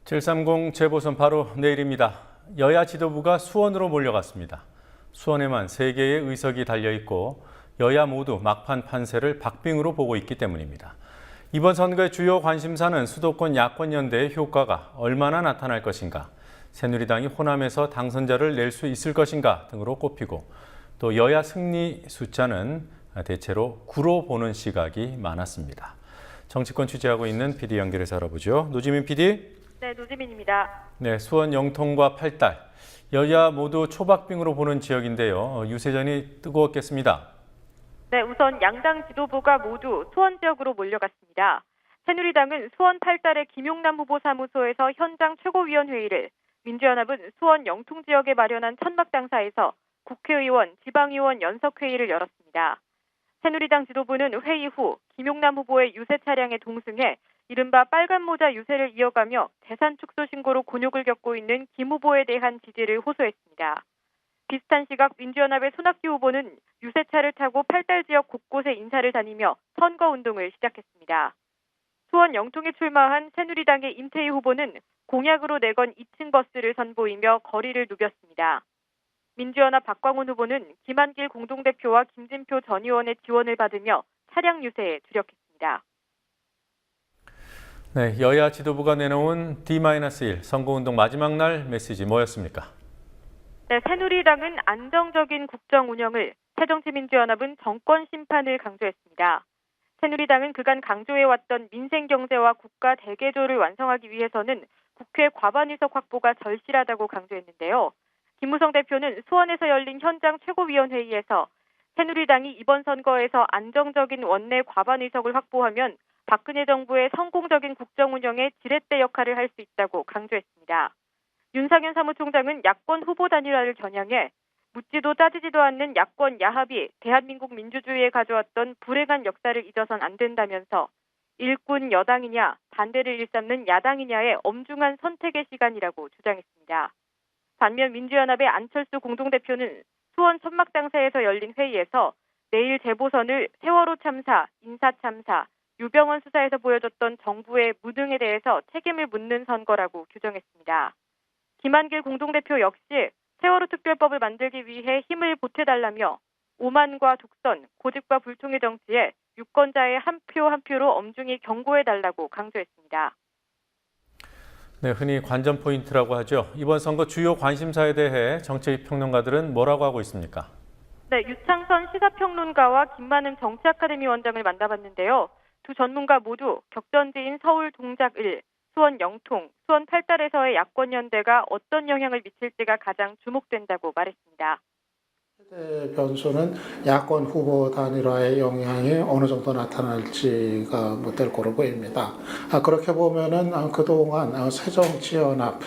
730 재보선 바로 내일입니다. 여야 지도부가 수원으로 몰려갔습니다. 수원에만 3개의 의석이 달려있고 여야 모두 막판 판세를 박빙으로 보고 있기 때문입니다. 이번 선거의 주요 관심사는 수도권 야권연대의 효과가 얼마나 나타날 것인가, 새누리당이 호남에서 당선자를 낼 수 있을 것인가 등으로 꼽히고, 또 여야 승리 숫자는 대체로 9로 보는 시각이 많았습니다. 정치권 취재하고 있는 PD 연결해서 알아보죠. 노지민 PD. 네, 노지민입니다. 네, 수원 영통과 팔달, 여야 모두 초박빙으로 보는 지역인데요. 유세전이 뜨거웠겠습니다. 네, 우선 양당 지도부가 모두 수원 지역으로 몰려갔습니다. 새누리당은 수원 팔달의 김용남 후보 사무소에서 현장 최고위원회의를, 민주연합은 수원 영통 지역에 마련한 천막당사에서 국회의원, 지방의원 연석회의를 열었습니다. 새누리당 지도부는 회의 후 김용남 후보의 유세 차량에 동승해 이른바 빨간 모자 유세를 이어가며 재산 축소 신고로 곤욕을 겪고 있는 김 후보에 대한 지지를 호소했습니다. 비슷한 시각 민주연합의 손학규 후보는 유세차를 타고 팔달 지역 곳곳에 인사를 다니며 선거운동을 시작했습니다. 수원 영통에 출마한 새누리당의 임태희 후보는 공약으로 내건 2층 버스를 선보이며 거리를 누볐습니다. 민주연합 박광훈 후보는 김한길 공동대표와 김진표 전 의원의 지원을 받으며 차량 유세에 주력했습니다. 네, 여야 지도부가 내놓은 D-1 선거운동 마지막 날 메시지 뭐였습니까? 네, 새누리당은 안정적인 국정 운영을, 새정치민주연합은 정권 심판을 강조했습니다. 새누리당은 그간 강조해왔던 민생 경제와 국가 대개조를 완성하기 위해서는 국회 과반 의석 확보가 절실하다고 강조했는데요. 김무성 대표는 수원에서 열린 현장 최고위원회의에서 새누리당이 이번 선거에서 안정적인 원내 과반 의석을 확보하면 박근혜 정부의 성공적인 국정 운영에 지렛대 역할을 할 수 있다고 강조했습니다. 윤상현 사무총장은 야권 후보 단일화를 겨냥해 묻지도 따지지도 않는 야권 야합이 대한민국 민주주의에 가져왔던 불행한 역사를 잊어선 안 된다면서 일꾼 여당이냐 반대를 일삼는 야당이냐의 엄중한 선택의 시간이라고 주장했습니다. 반면 민주연합의 안철수 공동대표는 수원 천막당사에서 열린 회의에서 내일 재보선을 세월호 참사, 인사참사, 유병헌 수사에서 보여줬던 정부의 무능에 대해서 책임을 묻는 선거라고 규정했습니다. 김한길 공동대표 역시 세월호 특별법을 만들기 위해 힘을 보태달라며 오만과 독선, 고집과 불통의 정치에 유권자의 한 표 한 표로 엄중히 경고해달라고 강조했습니다. 네, 흔히 관전 포인트라고 하죠. 이번 선거 주요 관심사에 대해 정치평론가들은 뭐라고 하고 있습니까? 네, 유창선 시사평론가와 김만음 정치아카데미 원장을 만나봤는데요. 두 전문가 모두 격전지인 서울 동작을, 수원 영통, 수원 팔달에서의 야권연대가 어떤 영향을 미칠지가 가장 주목된다고 말했습니다. 최대 변수는 야권 후보 단일화의 영향이 어느 정도 나타날지가 될 거로 보입니다. 그렇게 보면은 그동안 새정치연합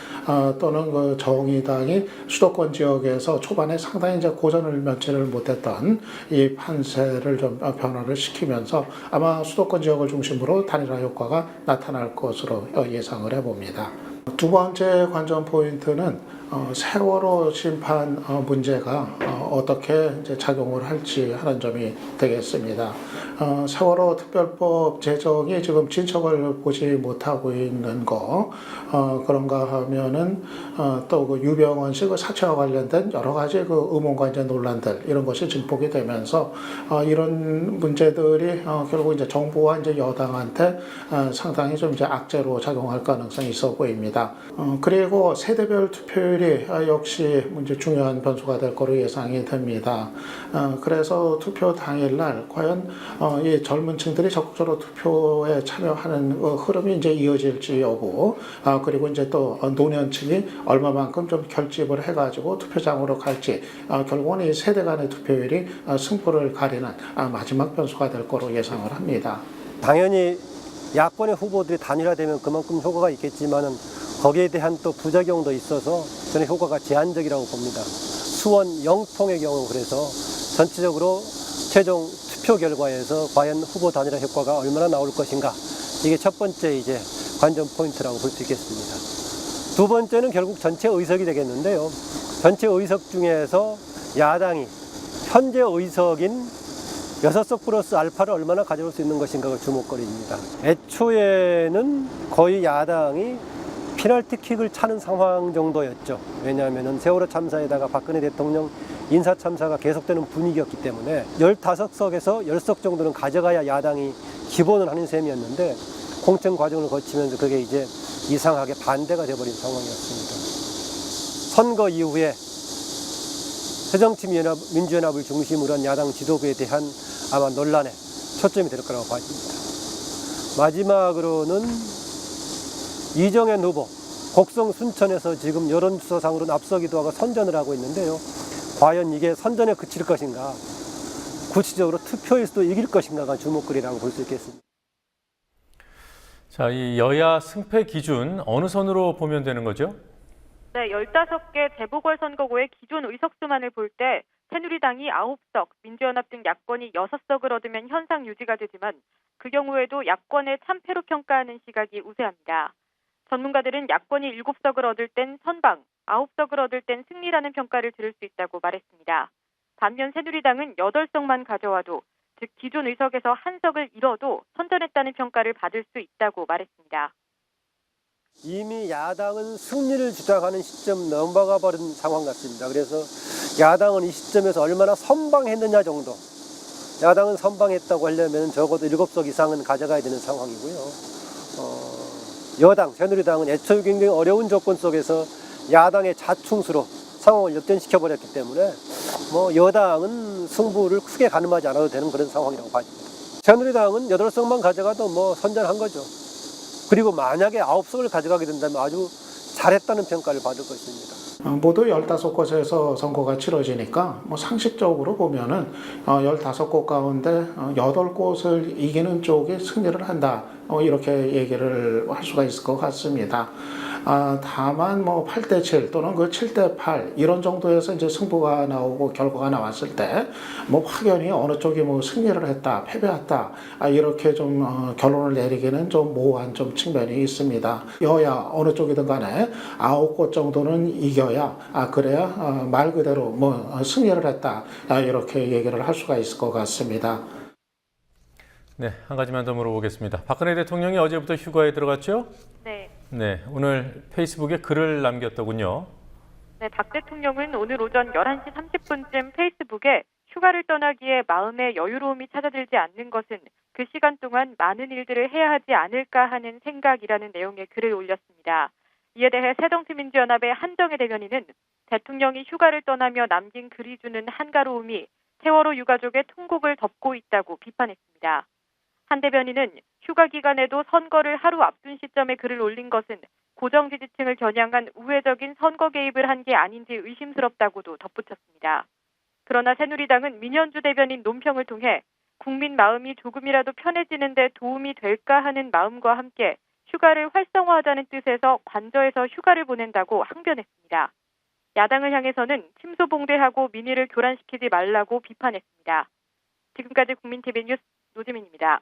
또는 그 정의당이 수도권 지역에서 초반에 상당히 이제 고전을 면치를 못했던 이 판세를 좀 변화를 시키면서 아마 수도권 지역을 중심으로 단일화 효과가 나타날 것으로 예상을 해봅니다. 두 번째 관전 포인트는 세월호 심판 문제가 어떻게 이제 작용을 할지 하는 점이 되겠습니다. 세월호 특별법 제정이 지금 진척을 보지 못하고 있는 거, 그런가 하면은 또 그 유병헌 씨 그 사체와 관련된 여러 가지 그 의문과 이제 논란들 이런 것이 증폭이 되면서 이런 문제들이 결국 이제 정부와 이제 여당한테 상당히 좀 이제 악재로 작용할 가능성이 있어 보입니다. 그리고 세대별 투표율이 역시 이제 중요한 변수가 될 거로 예상이 됩니다. 그래서 투표 당일날 과연 이 젊은 층들이 적극적으로 투표에 참여하는 흐름이 이제 이어질지 여부, 그리고 이제 또 노년층이 얼마만큼 좀 결집을 해가지고 투표장으로 갈지, 결국은 이 세대 간의 투표율이 승부를 가리는 마지막 변수가 될 거로 예상을 합니다. 당연히 야권의 후보들이 단일화되면 그만큼 효과가 있겠지만은 거기에 대한 또 부작용도 있어서 저는 효과가 제한적이라고 봅니다. 수원 영통의 경우 그래서 전체적으로 최종 투표 결과에서 과연 후보 단일화 효과가 얼마나 나올 것인가, 이게 첫 번째 이제 관전 포인트라고 볼 수 있겠습니다. 두 번째는 결국 전체 의석이 되겠는데요. 전체 의석 중에서 야당이 현재 의석인 6석 플러스 알파를 얼마나 가져올 수 있는 것인가가 주목거리입니다. 애초에는 거의 야당이 페널티킥을 차는 상황 정도였죠. 왜냐하면 세월호 참사에다가 박근혜 대통령 인사 참사가 계속되는 분위기였기 때문에 15석에서 10석 정도는 가져가야 야당이 기본을 하는 셈이었는데 공천 과정을 거치면서 그게 이제 이상하게 반대가 돼버린 상황이었습니다. 선거 이후에 새정치민주연합을 중심으로 한 야당 지도부에 대한 아마 논란에 초점이 될 거라고 봐집니다. 마지막으로는 이정현 후보, 곡성 순천에서 지금 여론조사상으로는 앞서기도 하고 선전을 하고 있는데요. 과연 이게 선전에 그칠 것인가, 구체적으로 투표에서도 이길 것인가가 주목거리라고 볼 수 있겠습니다. 자, 이 여야 승패 기준 어느 선으로 보면 되는 거죠? 네, 15개 재보궐선거구의 기존 의석수만을 볼 때 새누리당이 9석, 민주연합 등 야권이 6석을 얻으면 현상 유지가 되지만 그 경우에도 야권의 참패로 평가하는 시각이 우세합니다. 전문가들은 야권이 7석을 얻을 땐 선방, 9석을 얻을 땐 승리라는 평가를 들을 수 있다고 말했습니다. 반면 새누리당은 8석만 가져와도, 즉 기존 의석에서 한 석을 잃어도 선전했다는 평가를 받을 수 있다고 말했습니다. 이미 야당은 승리를 주장하는 시점 넘어가 버린 상황 같습니다. 그래서 야당은 이 시점에서 얼마나 선방했느냐 정도. 야당은 선방했다고 하려면 적어도 7석 이상은 가져가야 되는 상황이고요. 여당, 새누리당은 애초에 굉장히 어려운 조건 속에서 야당의 자충수로 상황을 역전시켜 버렸기 때문에 여당은 승부를 크게 가늠하지 않아도 되는 그런 상황이라고 봐집니다. 새누리당은 8석만 가져가도 선전한 거죠. 그리고 만약에 9석을 가져가게 된다면 아주 잘했다는 평가를 받을 것입니다. 모두 15곳에서 선거가 치러지니까 상식적으로 보면은 15곳 가운데 8곳을 이기는 쪽이 승리를 한다. 이렇게 얘기를 할 수가 있을 것 같습니다. 다만 8대7 또는 그 7대8 이런 정도에서 이제 승부가 나오고 결과가 나왔을 때 확연히 어느 쪽이 승리를 했다, 패배했다 이렇게 좀 결론을 내리기는 좀 모호한 좀 측면이 있습니다. 여야 어느 쪽이든 간에 9곳 정도는 이겨야 그래야 말 그대로 승리를 했다 이렇게 얘기를 할 수가 있을 것 같습니다. 네, 한 가지만 더 물어보겠습니다. 박근혜 대통령이 어제부터 휴가에 들어갔죠? 네, 오늘 페이스북에 글을 남겼더군요. 네, 박 대통령은 오늘 오전 11시 30분쯤 페이스북에 휴가를 떠나기에 마음의 여유로움이 찾아들지 않는 것은 그 시간 동안 많은 일들을 해야 하지 않을까 하는 생각이라는 내용의 글을 올렸습니다. 이에 대해 새정치민주연합의 한정혜 대변인은 대통령이 휴가를 떠나며 남긴 글이 주는 한가로움이 세월호 유가족의 통곡을 덮고 있다고 비판했습니다. 한 대변인은 휴가 기간에도 선거를 하루 앞둔 시점에 글을 올린 것은 고정 지지층을 겨냥한 우회적인 선거 개입을 한 게 아닌지 의심스럽다고도 덧붙였습니다. 그러나 새누리당은 민현주 대변인 논평을 통해 국민 마음이 조금이라도 편해지는 데 도움이 될까 하는 마음과 함께 휴가를 활성화하자는 뜻에서 관저에서 휴가를 보낸다고 항변했습니다. 야당을 향해서는 침소봉대하고 민의를 교란시키지 말라고 비판했습니다. 지금까지 국민TV 뉴스 노지민입니다.